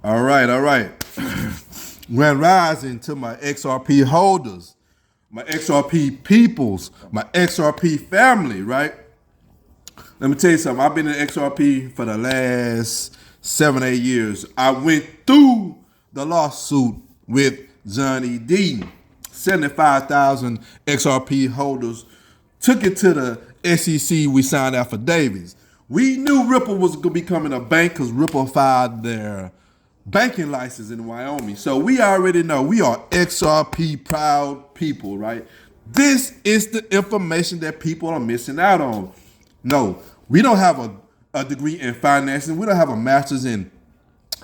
All right, all right. Grand rising to my XRP holders, my XRP peoples, my XRP family, right? Let me tell you something. I've been in XRP for the last 7, 8 years. I went through the lawsuit with Johnny D. 75,000 XRP holders took it to the SEC. We signed affidavits. We knew Ripple was becoming a bank because Ripple filed their banking license in Wyoming. So we already know we are XRP proud people, right? This is the information that people are missing out on. No, we don't have a degree in financing. We don't have a master's in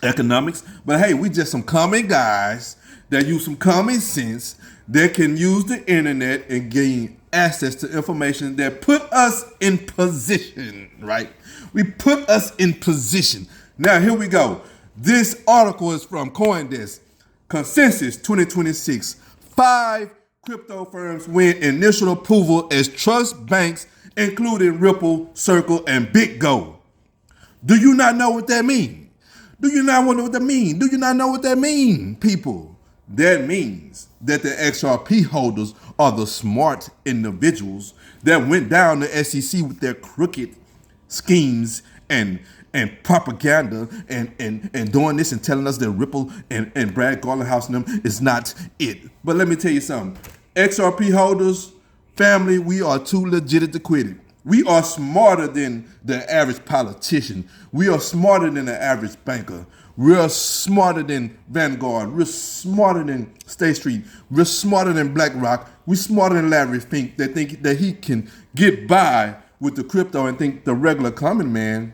economics. But hey, we just some common guys that use some common sense that can use the internet and gain access to information that put us in position, right? We put us in position. Now, here we go. This article is from CoinDesk. Consensus 2026. 5 crypto firms win initial approval as trust banks, including Ripple, Circle, and BitGo. Do you not know what that means? Do you not know what that means? Do you not know what that means, people? That means that the XRP holders are the smart individuals that went down to SEC with their crooked schemes and propaganda and doing this and telling us that Ripple and Brad Garlinghouse and them is not it. But let me tell you something. XRP holders, family, we are too legit to quit it. We are smarter than the average politician. We are smarter than the average banker. We're smarter than Vanguard. We're smarter than State Street. We're smarter than BlackRock. We're smarter than Larry Fink that think that he can get by with the crypto and think the regular common man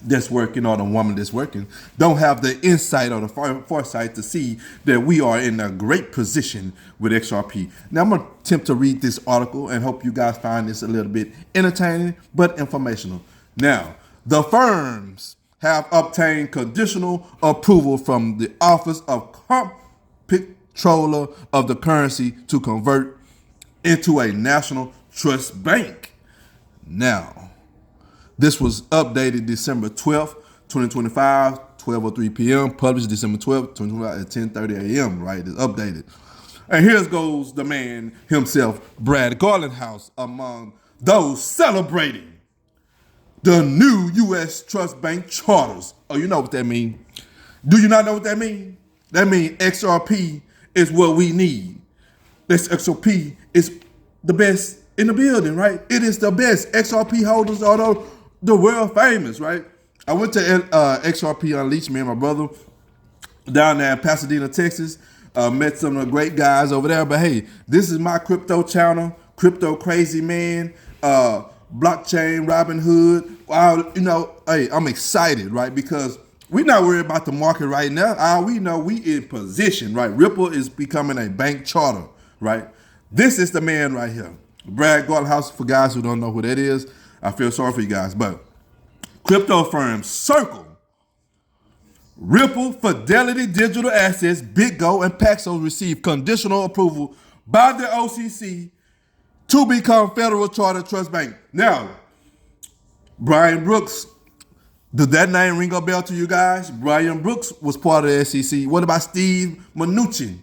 that's working or the woman that's working don't have the insight or the foresight to see that we are in a great position with XRP. Now I'm going to attempt to read this article and hope you guys find this a little bit entertaining but informational. Now, the firms have obtained conditional approval from the Office of Comptroller of the Currency to convert into a national trust bank. Now, this was updated December 12th, 2025, 12:03 p.m., published December 12th, 2025 at 10:30 a.m., right? It's updated. And here goes the man himself, Brad Garlinghouse, among those celebrating the new U.S. Trust Bank charters. Oh, you know what that means. Do you not know what that means? That means XRP is what we need. This XRP is the best in the building, right? It is the best. XRP holders are the world famous, right? I went to XRP Unleashed, me and my brother, down there in Pasadena, Texas. Met some of the great guys over there. But hey, this is my crypto channel, Crypto Crazy Man, Blockchain Robin Hood. Hey, I'm excited, right? Because we're not worried about the market right now. All we know, we in position, right? Ripple is becoming a bank charter, right? This is the man right here. Brad Garlinghouse, for guys who don't know who that is, I feel sorry for you guys. But crypto firms Circle, Ripple, Fidelity Digital Assets, BitGo, and Paxos received conditional approval by the OCC to become federal charter trust bank. Now, Brian Brooks, does that name ring a bell to you guys? Brian Brooks was part of the SEC. What about Steve Mnuchin?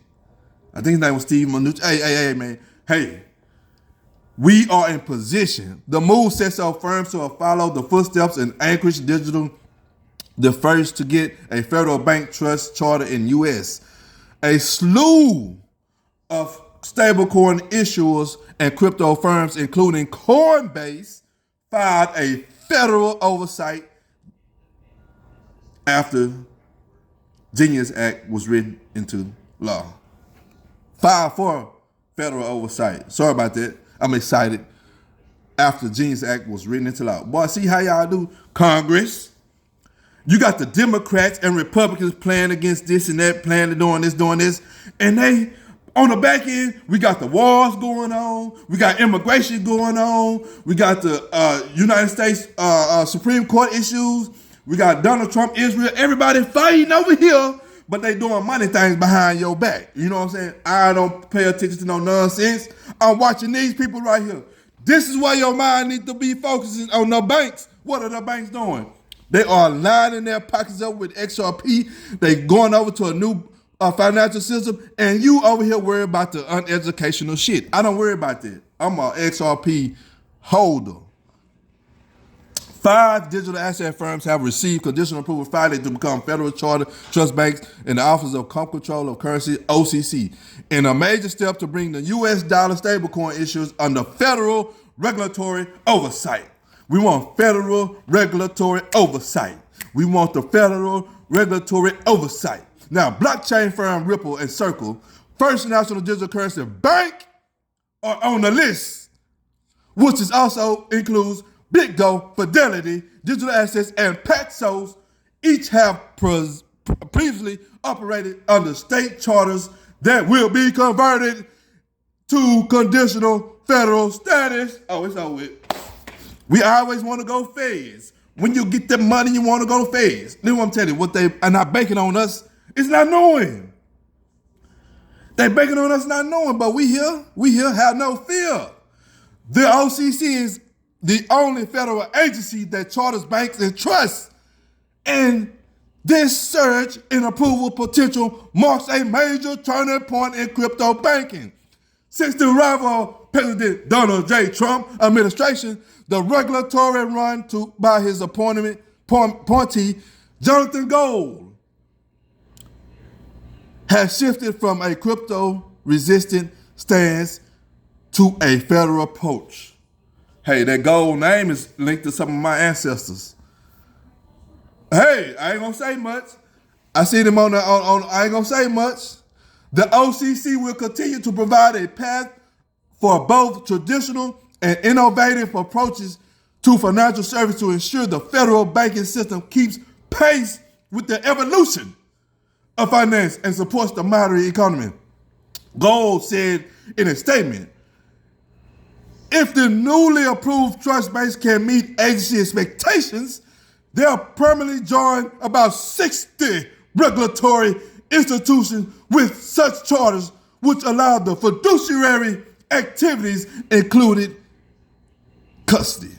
I think his name was Steve Mnuchin. Hey, man. Hey, we are in position. The move sets up firms to follow the footsteps in Anchorage Digital, the first to get a federal bank trust charter in U.S. A slew of stablecoin issuers and crypto firms, including Coinbase, filed a federal oversight after Genius Act was written into law. Filed for federal oversight. Sorry about that. I'm excited. After Genius Act was written into law. Boy, see how y'all do? Congress. You got the Democrats and Republicans playing against this and that, planning doing this. And they, on the back end, we got the wars going on. We got immigration going on. We got the United States Supreme Court issues. We got Donald Trump, Israel, everybody fighting over here, but they doing money things behind your back. You know what I'm saying? I don't pay attention to no nonsense. I'm watching these people right here. This is why your mind needs to be focusing on the banks. What are the banks doing? They are lining their pockets up with XRP. They going over to a new financial system, and you over here worry about the uneducational shit. I don't worry about that. I'm an XRP holder. 5 digital asset firms have received conditional approval Friday to become federal charter trust banks in the Office of Comptroller of Currency, OCC, in a major step to bring the U.S. dollar stablecoin issuers under federal regulatory oversight. We want federal regulatory oversight. We want the federal regulatory oversight. Now, blockchain firm Ripple and Circle, First National Digital Currency Bank, are on the list, which is also includes BitGo, Fidelity, Digital Assets, and Paxos. Each have previously operated under state charters that will be converted to conditional federal status. Oh, it's over with. We always want to go feds. When you get the money, you want to go feds. Then I'm telling you, what they are not banking on us is not knowing. They banking on us not knowing, but we here have no fear. The OCC is the only federal agency that charters banks and trusts. And this surge in approval potential marks a major turning point in crypto banking. Since the arrival of President Donald J. Trump administration, the regulatory run by his appointee, Jonathan Gold, has shifted from a crypto-resistant stance to a federal approach. Hey, that Gold name is linked to some of my ancestors. Hey, I ain't gonna say much. I see them on I ain't gonna say much. The OCC will continue to provide a path for both traditional and innovative approaches to financial service to ensure the federal banking system keeps pace with the evolution of finance and supports the modern economy. Gold said in a statement, if the newly approved trust banks can meet agency expectations, they'll permanently join about 60 regulatory institutions with such charters, which allow the fiduciary activities included custody.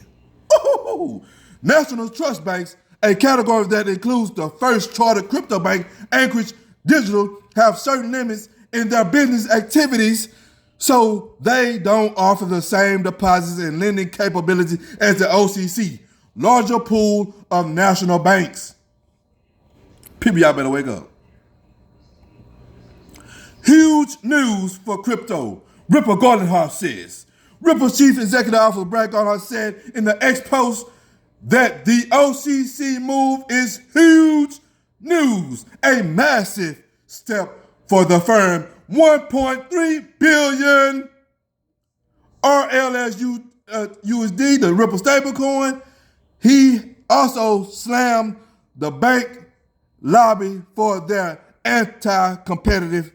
Ooh. National trust banks, a category that includes the first chartered crypto bank, Anchorage Digital, have certain limits in their business activities, so they don't offer the same deposits and lending capabilities as the OCC, larger pool of national banks. People, y'all better wake up. Huge news for crypto, Ripple Gardenhouse says. Ripple's chief executive officer Brad Gardenhouse said in the X post that the OCC move is huge news, a massive step for the firm. 1.3 billion USD, the Ripple stablecoin. He also slammed the bank lobby for their anti-competitive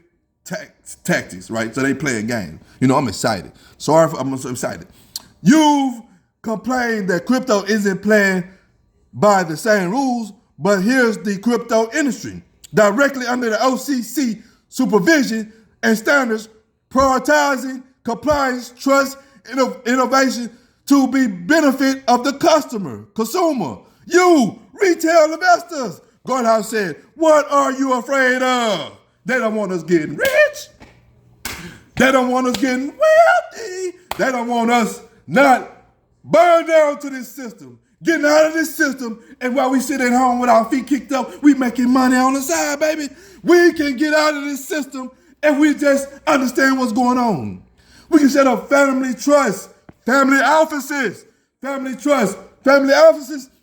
tactics, right? So they play a game. You know, I'm excited. I'm so excited. You've complained that crypto isn't playing by the same rules, but here's the crypto industry. Directly under the OCC supervision and standards, prioritizing compliance, trust, innovation to be benefit of the consumer, you, retail investors. Gardenhouse said, what are you afraid of? They don't want us getting rich. They don't want us getting wealthy. They don't want us not burn down to this system, getting out of this system, and while we sit at home with our feet kicked up, we making money on the side, baby. We can get out of this system if we just understand what's going on. We can set up family trust, family offices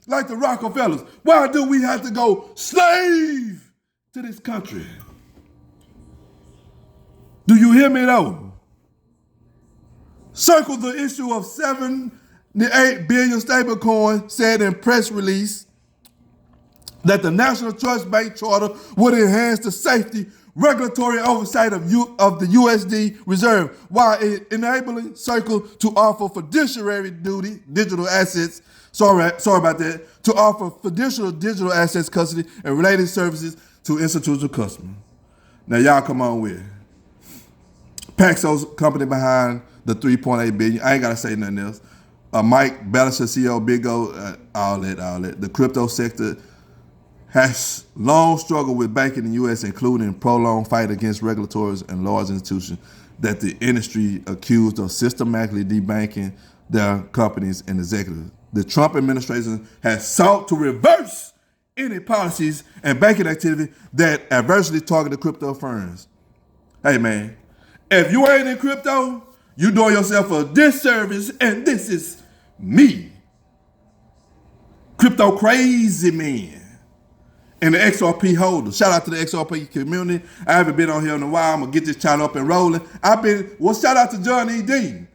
like the Rockefellers. Why do we have to go slave to this country? Do you hear me though? Circle the issue of 78 billion stablecoin said in press release that the National Trust Bank Charter would enhance the safety, regulatory oversight of the USD Reserve while enabling Circle to offer fiduciary duty, digital assets, sorry about that, to offer fiduciary digital assets custody and related services to institutional customers. Now y'all come on with it. Paxos, company behind the 3.8 billion. I ain't gotta say nothing else. Mike Ballister, CEO, Big O, all that. The crypto sector has long struggled with banking in the U.S., including prolonged fight against regulators and large institutions that the industry accused of systematically debanking their companies and executives. The Trump administration has sought to reverse any policies and banking activity that adversely target the crypto firms. Hey man, if you ain't in crypto, you doing yourself a disservice, and this is me, Crypto Crazy Man, and the XRP holders. Shout out to the XRP community. I haven't been on here in a while. I'm gonna get this channel up and rolling. Shout out to John E. Dean,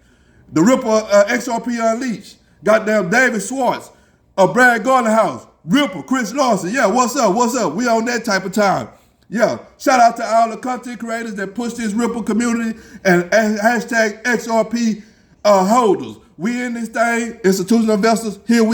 the Ripple XRP Unleashed, goddamn David Schwartz, Brad Garlinghouse, Ripple, Chris Lawson. Yeah, what's up? We on that type of time. Yeah, shout out to all the content creators that push this Ripple community and hashtag XRP holders. We in this thing, institutional investors, here we